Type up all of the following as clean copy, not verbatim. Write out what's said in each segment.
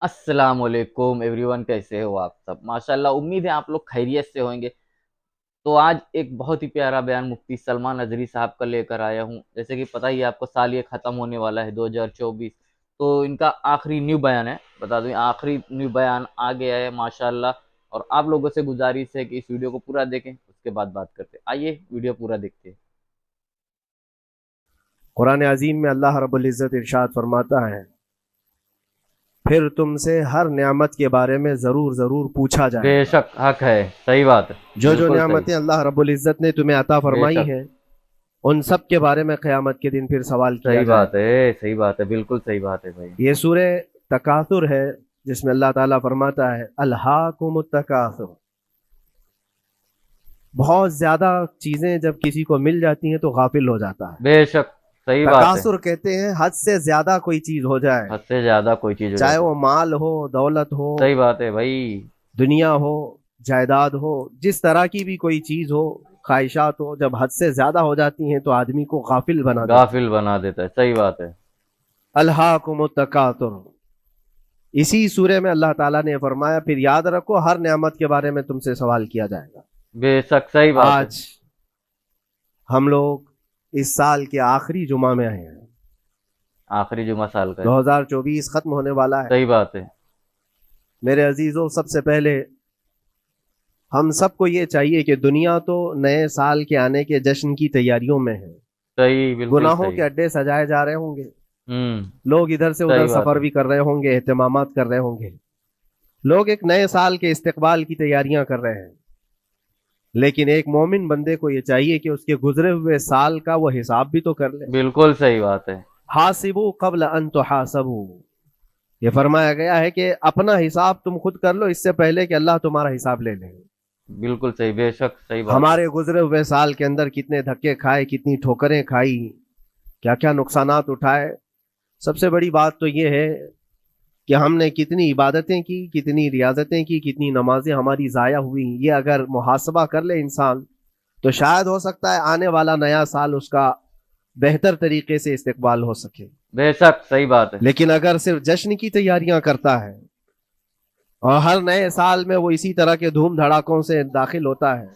السلام علیکم every one, کیسے ہو آپ سب؟ ماشاءاللہ امید ہے آپ لوگ خیریت سے ہوئیں گے۔ تو آج ایک بہت ہی پیارا بیان مفتی سلمان نظری صاحب کا لے کر آیا ہوں۔ جیسے کہ پتہ ہی ہے آپ کو، سال یہ ختم ہونے والا ہے 2024، تو ان کا آخری نیو بیان ہے۔ بتا دوں آخری نیو بیان آ گیا ہے ماشاءاللہ، اور آپ لوگوں سے گزارش ہے کہ اس ویڈیو کو پورا دیکھیں، اس کے بعد بات کرتے ہیں۔ آئیے ویڈیو پورا دیکھتے ہیں۔ قرآن عظیم میں اللہ رب العزت ارشاد فرماتا ہے، پھر تم سے ہر نعمت کے بارے میں ضرور ضرور پوچھا بے جائے گا۔ شک حق ہے، صحیح بات ہے، جو بالکل صحیح، نعمتیں اللہ رب العزت نے تمہیں عطا بے فرمائی شک، ہیں ان سب کے بارے میں قیامت کے دن پھر سوال کیا صحیح جائے بات گا۔ ہے، صحیح بات ہے، بالکل صحیح بات ہے بھائی۔ یہ سورہ تکاثر ہے، جس میں اللہ تعالیٰ فرماتا ہے الہاکم التکاثر۔ بہت زیادہ چیزیں جب کسی کو مل جاتی ہیں تو غافل ہو جاتا ہے۔ بے شک، صحیح بات ہے، تکاثر کہتے ہیں حد سے زیادہ کوئی چیز ہو جائے، حد سے زیادہ کوئی چیز ہو چاہے جاتی وہ مال ہو، دولت ہو، ہے، صحیح بات ہے بھائی، دنیا ہو، جائیداد ہو، جس طرح کی بھی کوئی چیز ہو، خواہشات ہو، جب حد سے زیادہ ہو جاتی ہیں تو آدمی کو غافل بنا دیتی غافل بنا دیتا ہے، صحیح بات ہے، ہے۔ الہاکم التکاثر، اسی سورے میں اللہ تعالیٰ نے فرمایا پھر یاد رکھو ہر نعمت کے بارے میں تم سے سوال کیا جائے گا۔ بے شک، صحیح بات ہے، آج ہم لوگ اس سال کے آخری جمعہ میں آئے ہیں، آخری جمعہ سال کا ہے، 2024 ختم ہونے والا ہے۔ صحیح بات ہے، میرے عزیزوں، سب سے پہلے ہم سب کو یہ چاہیے کہ دنیا تو نئے سال کے آنے کے جشن کی تیاریوں میں ہے۔ صحیح، بالکل گناہوں صحیح، کے اڈے سجائے جا رہے ہوں گے، ہوں، لوگ ادھر سے ادھر صحیح بات سفر ہے، بھی کر رہے ہوں گے، اہتمامات کر رہے ہوں گے، لوگ ایک نئے سال کے استقبال کی تیاریاں کر رہے ہیں۔ لیکن ایک مومن بندے کو یہ چاہیے کہ اس کے گزرے ہوئے سال کا وہ حساب بھی تو کر لے۔ بالکل صحیح بات ہے، حاسبوا قبل ان تحاسبوا، یہ فرمایا گیا ہے کہ اپنا حساب تم خود کر لو اس سے پہلے کہ اللہ تمہارا حساب لے لے۔ بالکل صحیح، بے شک، صحیح بات ہے، ہمارے گزرے ہوئے سال کے اندر کتنے دھکے کھائے، کتنی ٹھوکریں کھائی، کیا کیا نقصانات اٹھائے۔ سب سے بڑی بات تو یہ ہے کہ ہم نے کتنی عبادتیں کی، کتنی ریاضتیں کی، کتنی نمازیں ہماری ضائع ہوئی۔ یہ اگر محاسبہ کر لے انسان تو شاید ہو سکتا ہے آنے والا نیا سال اس کا بہتر طریقے سے استقبال ہو سکے۔ بے شک، صحیح بات ہے، لیکن اگر صرف جشن کی تیاریاں کرتا ہے اور ہر نئے سال میں وہ اسی طرح کے دھوم دھڑاکوں سے داخل ہوتا ہے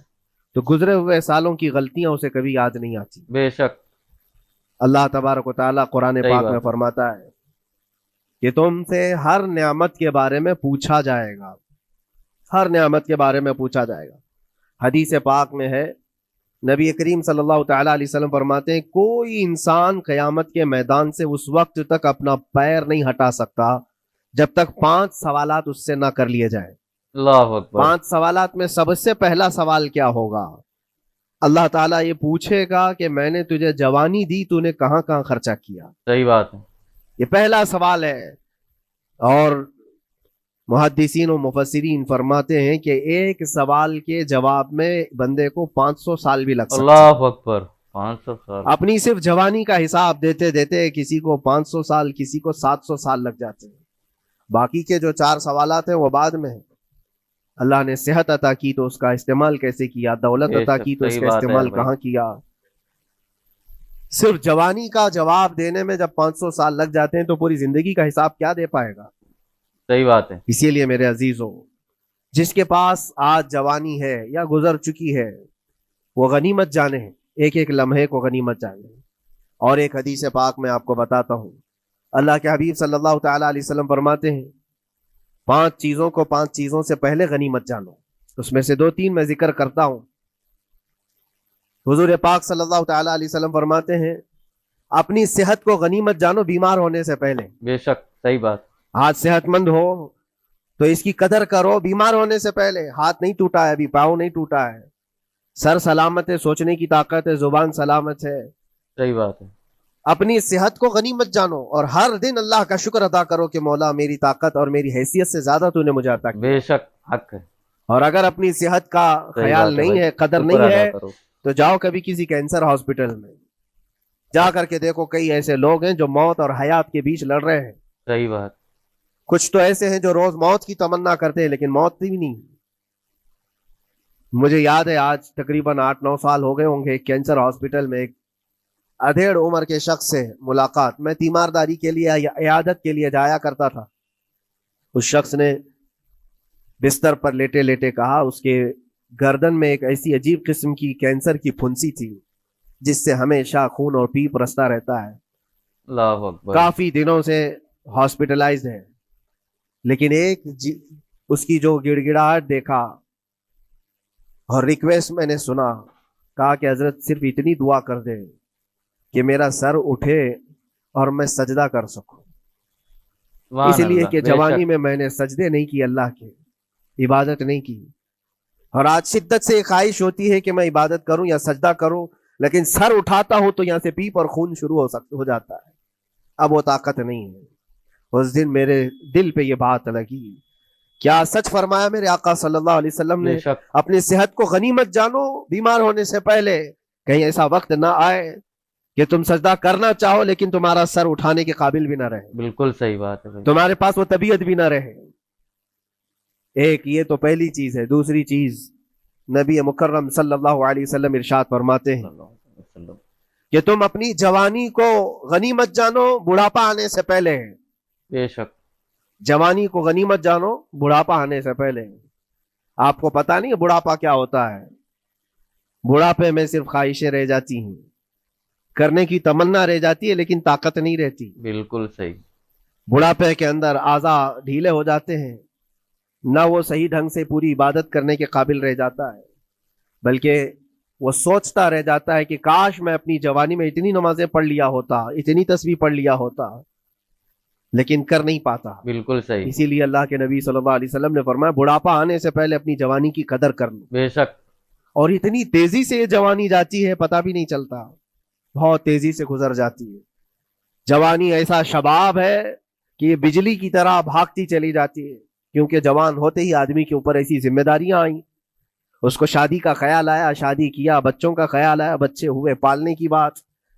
تو گزرے ہوئے سالوں کی غلطیاں اسے کبھی یاد نہیں آتی۔ بے شک، اللہ تبارک و تعالیٰ قرآن صحیح پاک میں بات ہے، فرماتا ہے کہ تم سے ہر نعمت کے بارے میں پوچھا جائے گا، ہر نعمت کے بارے میں پوچھا جائے گا۔ حدیث پاک میں ہے، نبی کریم صلی اللہ تعالیٰ علیہ وسلم فرماتے ہیں کوئی انسان قیامت کے میدان سے اس وقت تک اپنا پیر نہیں ہٹا سکتا جب تک 5 سوالات اس سے نہ کر لیے جائیں۔ اللہ اکبر، 5 سوالات میں سب سے پہلا سوال کیا ہوگا؟ اللہ تعالیٰ یہ پوچھے گا کہ میں نے تجھے جوانی دی، تو نے کہاں کہاں خرچہ کیا؟ صحیح بات ہے، یہ پہلا سوال ہے۔ اور محدثین و مفسرین فرماتے ہیں کہ ایک سوال کے جواب میں بندے کو 500 سال بھی لگ سکتے ہیں۔ اللہ اکبر، 500 سال، اپنی صرف جوانی کا حساب دیتے دیتے کسی کو 500 سال، کسی کو 700 سال لگ جاتے ہیں۔ باقی کے جو 4 سوالات ہیں وہ بعد میں ہیں۔ اللہ نے صحت عطا کی تو اس کا استعمال کیسے کیا، دولت بے عطا شک، کی تو اس صحیح کا بات ہے استعمال بھائی، کہاں کیا۔ صرف جوانی کا جواب دینے میں جب 500 سال لگ جاتے ہیں تو پوری زندگی کا حساب کیا دے پائے گا؟ صحیح بات ہے، اسی لیے میرے عزیزوں، جس کے پاس آج جوانی ہے یا گزر چکی ہے وہ غنیمت جانے، ایک ایک لمحے کو غنیمت جانے۔ اور ایک حدیث پاک میں آپ کو بتاتا ہوں، اللہ کے حبیب صلی اللہ تعالیٰ علیہ وسلم فرماتے ہیں 5 چیزوں کو 5 چیزوں سے پہلے غنیمت جانو۔ اس میں سے 2-3 میں ذکر کرتا ہوں۔ حضور پاک صلی اللہ تعالیٰ علیہ وسلم فرماتے ہیں اپنی صحت کو غنیمت جانو بیمار ہونے سے پہلے۔ بے شک، صحیح بات، آج صحت مند ہو تو اس کی قدر کرو، بیمار ہونے سے پہلے۔ ہاتھ نہیں ٹوٹا ہے ابھی، پاؤں نہیں ٹوٹا ہے، سر سلامت ہے، سوچنے کی طاقت ہے، زبان سلامت ہے۔ صحیح بات ہے، اپنی صحت کو غنیمت جانو اور ہر دن اللہ کا شکر ادا کرو کہ مولا میری طاقت اور میری حیثیت سے زیادہ تو نے مجھے عطا کیا۔ بے شک، حق ہے، اور اگر اپنی صحت کا صحیح خیال بات ہے نہیں بھائی، ہے، قدر شکر نہیں ادا ہے، کرو، تو جاؤ کبھی کسی کینسر ہاسپٹل میں جا کر کے دیکھو، کئی ایسے لوگ ہیں جو موت اور حیات کے بیچ لڑ رہے ہیں۔ صحیح بات، کچھ تو ایسے ہیں جو روز موت کی تمنا کرتے ہیں لیکن موت بھی نہیں۔ مجھے یاد ہے آج تقریباً 8-9 سال ہو گئے ہوں گے، ایک کینسر ہاسپٹل میں ایک ادھیڑ عمر کے شخص سے ملاقات، میں تیمارداری کے لیے عیادت کے لیے جایا کرتا تھا۔ اس شخص نے بستر پر لیٹے لیٹے کہا اس کے گردن میں ایک ایسی عجیب قسم کی کینسر کی پھنسی تھی جس سے ہمیشہ خون اور پیپ رستا رہتا ہے، اللہ اکبر، کافی دنوں سے ہاسپٹلائزڈ ہے، لیکن ایک اس کی جو گڑ گڑاہٹ دیکھا اور ریکویسٹ میں نے سنا، کہا کہ حضرت صرف اتنی دعا کر دے کہ میرا سر اٹھے اور میں سجدہ کر سکوں، سبحان اس لیے اللہ، کہ بے جوانی شک، میں نے سجدے نہیں کی، اللہ کے عبادت نہیں کی، اور آج شدت سے خواہش ہوتی ہے کہ میں عبادت کروں یا سجدہ کروں، لیکن سر اٹھاتا ہوں تو یہاں سے پیپ اور خون شروع ہو جاتا ہے، اب وہ طاقت نہیں ہے۔ اس دن میرے دل پہ یہ بات لگی، کیا سچ فرمایا میرے آقا صلی اللہ علیہ وسلم بے نے، شک، اپنی صحت کو غنیمت جانو بیمار ہونے سے پہلے، کہیں ایسا وقت نہ آئے کہ تم سجدہ کرنا چاہو لیکن تمہارا سر اٹھانے کے قابل بھی نہ رہے، بالکل صحیح بات ہے بھائی، تمہارے پاس وہ طبیعت بھی نہ رہے۔ ایک یہ تو پہلی چیز ہے۔ دوسری چیز، نبی مکرم صلی اللہ علیہ وسلم ارشاد فرماتے ہیں صلی اللہ علیہ وسلم، کہ تم اپنی جوانی کو غنیمت جانو بڑھاپا آنے سے پہلے، بے شک، جوانی کو غنیمت جانو بڑھاپا آنے سے پہلے۔ آپ کو پتا نہیں بڑھاپا کیا ہوتا ہے؟ بڑھاپے میں صرف خواہشیں رہ جاتی ہیں، کرنے کی تمنا رہ جاتی ہے لیکن طاقت نہیں رہتی۔ بالکل صحیح، بڑھاپے کے اندر اعضاء ڈھیلے ہو جاتے ہیں، نہ وہ صحیح ڈھنگ سے پوری عبادت کرنے کے قابل رہ جاتا ہے، بلکہ وہ سوچتا رہ جاتا ہے کہ کاش میں اپنی جوانی میں اتنی نمازیں پڑھ لیا ہوتا، اتنی تسبیح پڑھ لیا ہوتا، لیکن کر نہیں پاتا۔ بالکل صحیح، اسی لیے اللہ کے نبی صلی اللہ علیہ وسلم نے فرمایا بڑھاپا آنے سے پہلے اپنی جوانی کی قدر کر لو، بے شک، اور اتنی تیزی سے یہ جوانی جاتی ہے پتہ بھی نہیں چلتا، بہت تیزی سے گزر جاتی ہے۔ جوانی ایسا شباب ہے کہ یہ بجلی کی طرح بھاگتی چلی جاتی ہے، کیونکہ جوان ہوتے ہی آدمی کے اوپر ایسی ذمہ داریاں آئیں، اس کو شادی کا خیال آیا، شادی کیا، بچوں کا خیال آیا، بچے ہوئے، پالنے کی بات،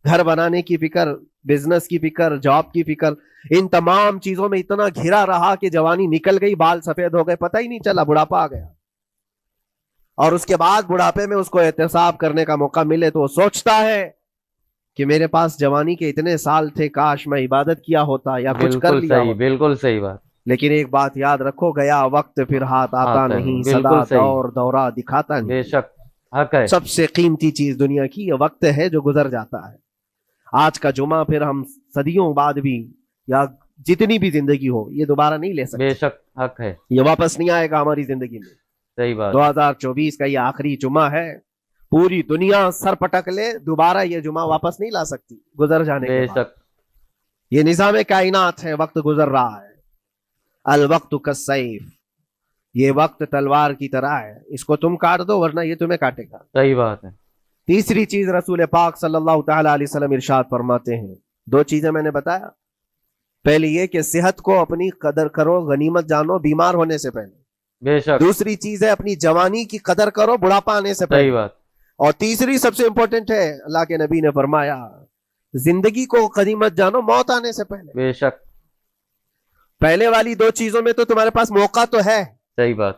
گھر بنانے کی فکر، بزنس کی فکر، جاب کی فکر، ان تمام چیزوں میں اتنا گھرا رہا کہ جوانی نکل گئی، بال سفید ہو گئے، پتہ ہی نہیں چلا، بڑھاپا آ گیا۔ اور اس کے بعد بڑھاپے میں اس کو احتساب کرنے کا موقع ملے تو وہ سوچتا ہے کہ میرے پاس جوانی کے اتنے سال تھے، کاش میں عبادت کیا ہوتا یا کچھ کر بالکل لیا صحیح، ہوتا۔ بالکل صحیح بات، لیکن ایک بات یاد رکھو، گیا وقت پھر ہاتھ آتا نہیں، صدا بالکل صحیح، دور دورہ دکھاتا بے نہیں۔ شک، حق ہے، سب سے قیمتی چیز دنیا کی یہ وقت ہے جو گزر جاتا ہے۔ آج کا جمعہ پھر ہم صدیوں بعد بھی یا جتنی بھی زندگی ہو یہ دوبارہ نہیں لے بے سکتے، شک، حق ہے، یہ واپس نہیں آئے گا ہماری زندگی میں۔ صحیح بات، 2024 کا یہ آخری جمعہ ہے، پوری دنیا سر پٹک لے دوبارہ یہ جمعہ واپس نہیں لا سکتی گزر جانے کے بے بعد۔ شک، یہ نظام کائنات ہے، وقت گزر رہا ہے۔ الوقت کالسیف، یہ وقت تلوار کی طرح ہے، اس کو تم کاٹ دو ورنہ یہ تمہیں کاٹے گا۔ صحیح بات ہے، تیسری چیز رسول پاک صلی اللہ تعالی علیہ وسلم ارشاد فرماتے ہیں، دو چیزیں میں نے بتایا، پہلی یہ کہ صحت کو اپنی قدر کرو، غنیمت جانو بیمار ہونے سے پہلے، بے شک، دوسری چیز ہے اپنی جوانی کی قدر کرو بڑھاپا آنے سے صحیح پہلے، بات، اور تیسری سب سے امپورٹنٹ ہے، اللہ کے نبی نے فرمایا زندگی کو غنیمت جانو موت آنے سے پہلے۔ بے شک، پہلے والی دو چیزوں میں تو تمہارے پاس موقع تو ہے، صحیح بات،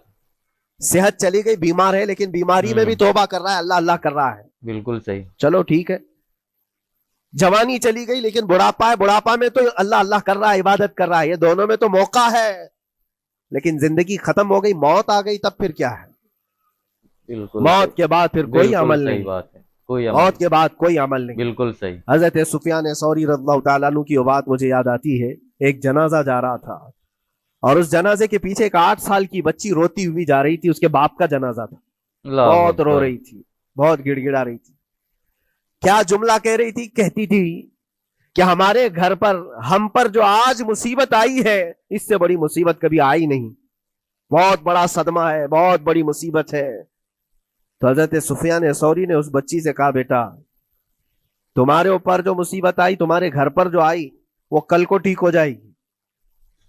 صحت چلی گئی، بیمار ہے، لیکن بیماری میں بھی توبہ کر رہا ہے، اللہ اللہ کر رہا ہے، بالکل صحیح، چلو ٹھیک ہے۔ جوانی چلی گئی لیکن بڑھاپا ہے، بڑھاپا میں تو اللہ اللہ کر رہا ہے، عبادت کر رہا ہے، یہ دونوں میں تو موقع ہے، لیکن زندگی ختم ہو گئی، موت آ گئی، تب پھر کیا ہے؟ بالکل موت کے بعد پھر کوئی بالکل عمل صحیح نہیں، بات ہے، کوئی عمل موت کے بعد کوئی عمل نہیں۔ بالکل صحیح، حضرت سفیان ثوری رضی اللہ تعالیٰ عنہ کی وہ بات مجھے یاد آتی ہے، ایک جنازہ جا رہا تھا اور اس جنازے کے پیچھے ایک 8 سال کی بچی روتی ہوئی جا رہی تھی، اس کے باپ کا جنازہ تھا، اللہ بہت رو اکبر، رہی تھی، بہت گڑ گڑا رہی تھی۔ کیا جملہ کہہ رہی تھی؟ کہتی تھی کہ ہمارے گھر پر، ہم پر جو آج مصیبت آئی ہے اس سے بڑی مصیبت کبھی آئی نہیں، بہت بڑا صدمہ ہے، بہت بڑی مصیبت ہے۔ تو حضرت سفیان ثوری نے اس بچی سے کہا بیٹا تمہارے اوپر جو مصیبت آئی، تمہارے گھر پر جو آئی، وہ کل کو ٹھیک ہو جائے گی،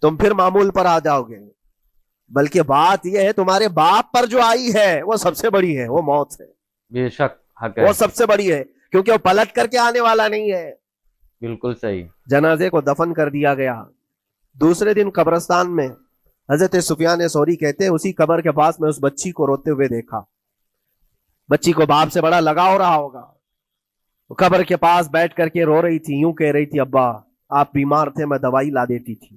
تم پھر معمول پر آ جاؤ گے، بلکہ بات یہ ہے تمہارے باپ پر جو آئی ہے وہ سب سے بڑی ہے، وہ موت ہے، بے شک، حق ہے، وہ سب سے بڑی ہے، کیونکہ وہ پلٹ کر کے آنے والا نہیں ہے۔ بالکل صحیح، جنازے کو دفن کر دیا گیا، دوسرے دن قبرستان میں حضرت سفیان ثوری کہتے ہیں اسی قبر کے پاس میں اس بچی کو روتے ہوئے دیکھا، بچی کو باپ سے بڑا لگا ہو رہا ہوگا، قبر کے پاس بیٹھ کر کے رو رہی تھی، یوں کہہ رہی تھی ابا آپ بیمار تھے میں دوائی لا دیتی تھی،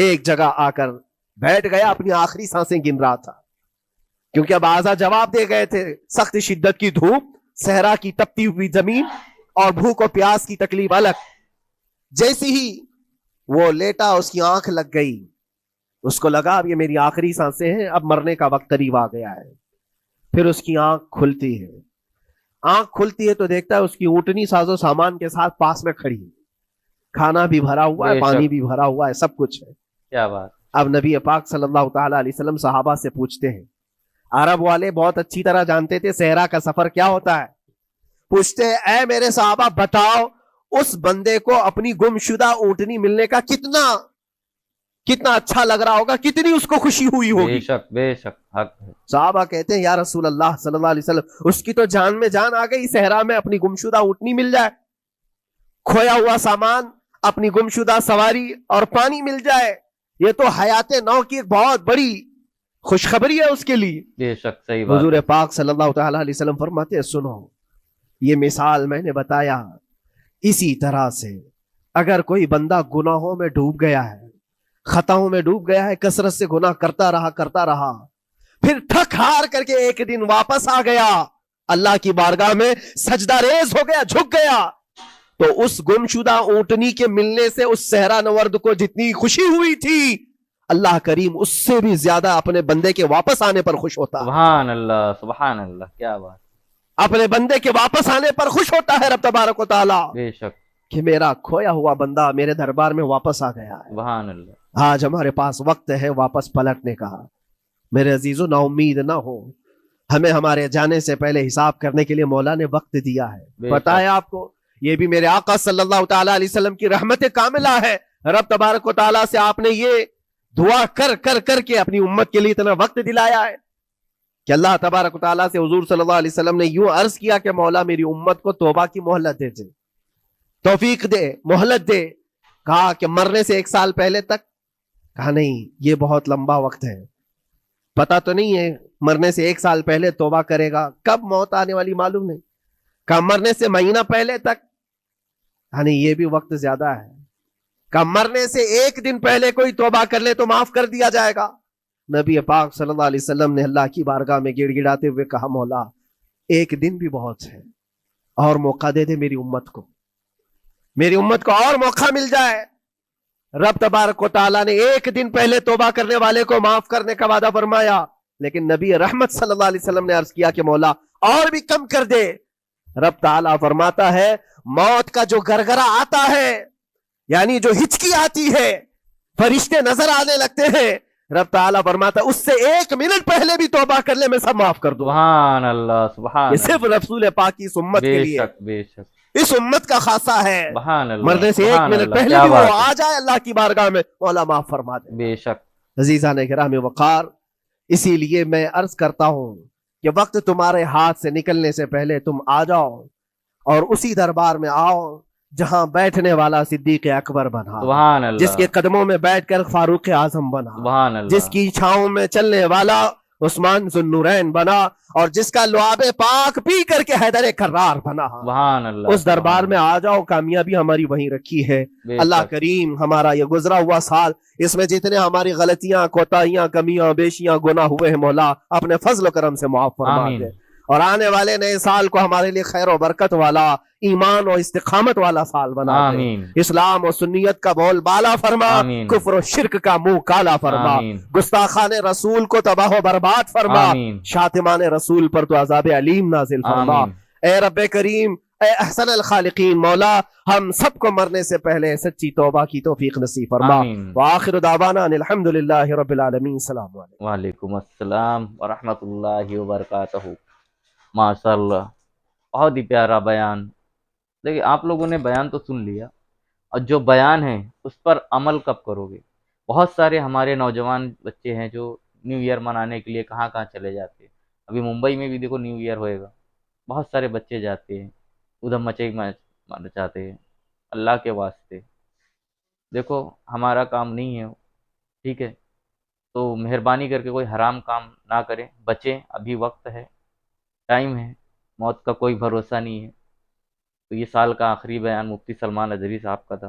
ایک جگہ آ کر بیٹھ گیا, اپنی آخری سانسیں گن رہا تھا, کیونکہ اب آزا جواب دے گئے تھے. سخت شدت کی دھوپ, صحرا کی تپتی ہوئی زمین اور بھوک و پیاس کی تکلیف الگ. جیسی ہی وہ لیٹا اس کی آنکھ لگ گئی, اس کو لگا اب یہ میری آخری سانسیں ہیں, اب مرنے کا وقت قریب آ گیا ہے. پھر اس کی آنکھ کھلتی ہے, آنکھ کھلتی ہے تو دیکھتا ہے اس کی اونٹنی ساز و سامان کے ساتھ پاس میں کھڑی ہے, کھانا بھی بھرا ہوا ہے, بے پانی شک. بھی بھرا ہوا ہے, سب کچھ ہے. کیا بات. اب نبی پاک صلی اللہ تعالی علیہ وسلم صحابہ سے پوچھتے ہیں, عرب والے بہت اچھی طرح جانتے تھے صحرا کا سفر کیا ہوتا ہے. پوچھتے ہیں اے میرے صحابہ بتاؤ اس بندے کو اپنی گمشدہ اونٹنی ملنے کا کتنا اچھا لگ رہا ہوگا, کتنی اس کو خوشی ہوئی بے ہوگی. شک بے شک حق ہے. صحابہ کہتے ہیں یا رسول اللہ صلی اللہ علیہ وسلم, اس کی تو جان میں جان آ گئی, صحرا میں اپنی گمشدہ اونٹنی مل جائے, کھویا ہوا سامان, اپنی گمشدہ سواری اور پانی مل جائے, یہ تو حیات نو کی ایک بہت بڑی خوشخبری ہے اس کے لیے. بے شک صحیح بات حضور ہے. پاک صلی اللہ تعالی علیہ وسلم فرماتے ہیں سنو, یہ مثال میں نے بتایا, اسی طرح سے اگر کوئی بندہ گناہوں میں ڈوب گیا ہے, خطاؤں میں ڈوب گیا ہے, کثرت سے گناہ کرتا رہا, پھر تھک ہار کر کے ایک دن واپس آ گیا, اللہ کی بارگاہ میں سجدہ ریز ہو گیا, جھک گیا, تو اس گمشدہ اونٹنی کے ملنے سے اس صحرا نورد کو جتنی خوشی ہوئی تھی, اللہ کریم اس سے بھی زیادہ اپنے بندے کے واپس آنے پر خوش ہوتا ہے. سبحان اللہ سبحان اللہ. کیا بات. اپنے بندے کے واپس آنے پر خوش ہوتا ہے رب تبارک و تعالی, بے شک. کہ میرا کھویا ہوا بندہ میرے دربار میں واپس آ گیا ہے. سبحان اللہ. آج ہمارے پاس وقت ہے واپس پلٹنے کا. میرے عزیزو نا امید نہ ہو, ہمیں ہمارے جانے سے پہلے حساب کرنے کے لیے مولا نے وقت دیا ہے. پتا ہے آپ کو, یہ بھی میرے آقا صلی اللہ تعالی علیہ وسلم کی رحمت کاملہ ہے. رب تبارک و تعالی سے آپ نے یہ دعا کر کے اپنی امت کے لیے اتنا وقت دلایا ہے کہ اللہ تبارک و تعالیٰ سے حضور صلی اللہ علیہ وسلم نے یوں عرض کیا کہ مولا میری امت کو توبہ کی مہلت دے, توفیق دے, مہلت دے. کہا کہ مرنے سے 1 سال پہلے تک, کہا نہیں یہ بہت لمبا وقت ہے, پتا تو نہیں ہے مرنے سے 1 سال پہلے توبہ کرے گا, کب موت آنے والی معلوم نہیں. کہا مرنے سے مہینہ پہلے تک, کہا نہیں یہ بھی وقت زیادہ ہے. کہا مرنے سے 1 دن پہلے کوئی توبہ کر لے تو معاف کر دیا جائے گا. نبی پاک صلی اللہ علیہ وسلم نے اللہ کی بارگاہ میں گڑ گڑاتے ہوئے کہا مولا 1 دن بھی بہت ہے, اور موقع دے دے میری امت کو اور موقع مل جائے. رب تبارک و تعالیٰ نے 1 دن پہلے توبہ کرنے والے کو معاف کرنے کا وعدہ فرمایا, لیکن نبی رحمت صلی اللہ علیہ وسلم نے عرض کیا کہ مولا اور بھی کم کر دے. رب تعالیٰ فرماتا ہے موت کا جو گرگرا آتا ہے, یعنی جو ہچکی آتی ہے, فرشتے نظر آنے لگتے ہیں, رب تعالیٰ فرماتا اس سے 1 منٹ پہلے بھی توبہ کر لے میں سب معاف کر دوں. سبحان اللہ سبحان. یہ صرف رسول پاک کی اس امت کے لیے, بے شک اس امت کا خاصہ ہے. سبحان اللہ. مرنے سے 1 منٹ پہلے بھی وہ آ جائے اللہ کی بارگاہ میں, مولا معاف فرما دے. بے شک. عزیزان کرام وقار, اسی لیے میں عرض کرتا ہوں کہ وقت تمہارے ہاتھ سے نکلنے سے پہلے تم آ جاؤ اور اسی دربار میں آؤ جہاں بیٹھنے والا صدیق اکبر بنا, سبحان اللہ, جس کے قدموں میں بیٹھ کر فاروق اعظم بنا, سبحان اللہ, جس کی چھاؤں میں چلنے والا عثمان ذو النورین بنا, اور جس کا لعاب پاک پی کر کے حیدر کرار بنا. سبحان اللہ. اس دربار میں آ جاؤ, کامیابی ہماری وہیں رکھی ہے. اللہ کریم ہمارا یہ گزرا ہوا سال, اس میں جتنے ہماری غلطیاں, کوتاہیاں, کمیاں, بیشیاں, گناہ ہوئے ہیں مولا اپنے فضل و کرم سے معاف فرما دے, اور آنے والے نئے سال کو ہمارے لیے خیر و برکت والا, ایمان و استقامت والا سال بنا دے. اسلام و سنیت کا بول بالا فرما, کفر و شرک کا منہ کالا فرما, گستاخان رسول کو تباہ و برباد فرما, شاتمان رسول پر تو عذاب علیم نازل فرما. اے رب کریم, اے احسن الخالقین, مولا ہم سب کو مرنے سے پہلے سچی توبہ کی توفیق نصیب فرما. وآخر دعوانا ان الحمدللہ رب العالمین. السلام علیکم. وعلیکم السلام ورحمۃ اللہ وبرکاتہ. ماشاء اللہ, بہت ہی پیارا بیان. دیکھیے آپ لوگوں نے بیان تو سن لیا, اور جو بیان ہے اس پر عمل کب کرو گے؟ بہت سارے ہمارے نوجوان بچے ہیں جو نیو ایئر منانے کے لیے کہاں چلے جاتے ہیں. ابھی ممبئی میں بھی دیکھو نیو ایئر ہوئے گا, بہت سارے بچے جاتے ہیں, ادھم مچائی مارنا چاہتے ہیں. اللہ کے واسطے دیکھو ہمارا کام نہیں ہے, ٹھیک ہے, تو مہربانی کر کے کوئی حرام کام نہ کریں, بچیں, ابھی وقت ہے, ٹائم ہے, موت کا کوئی بھروسہ نہیں ہے. تو یہ سال کا آخری بیان مفتی سلمان اظہری صاحب کا تھا.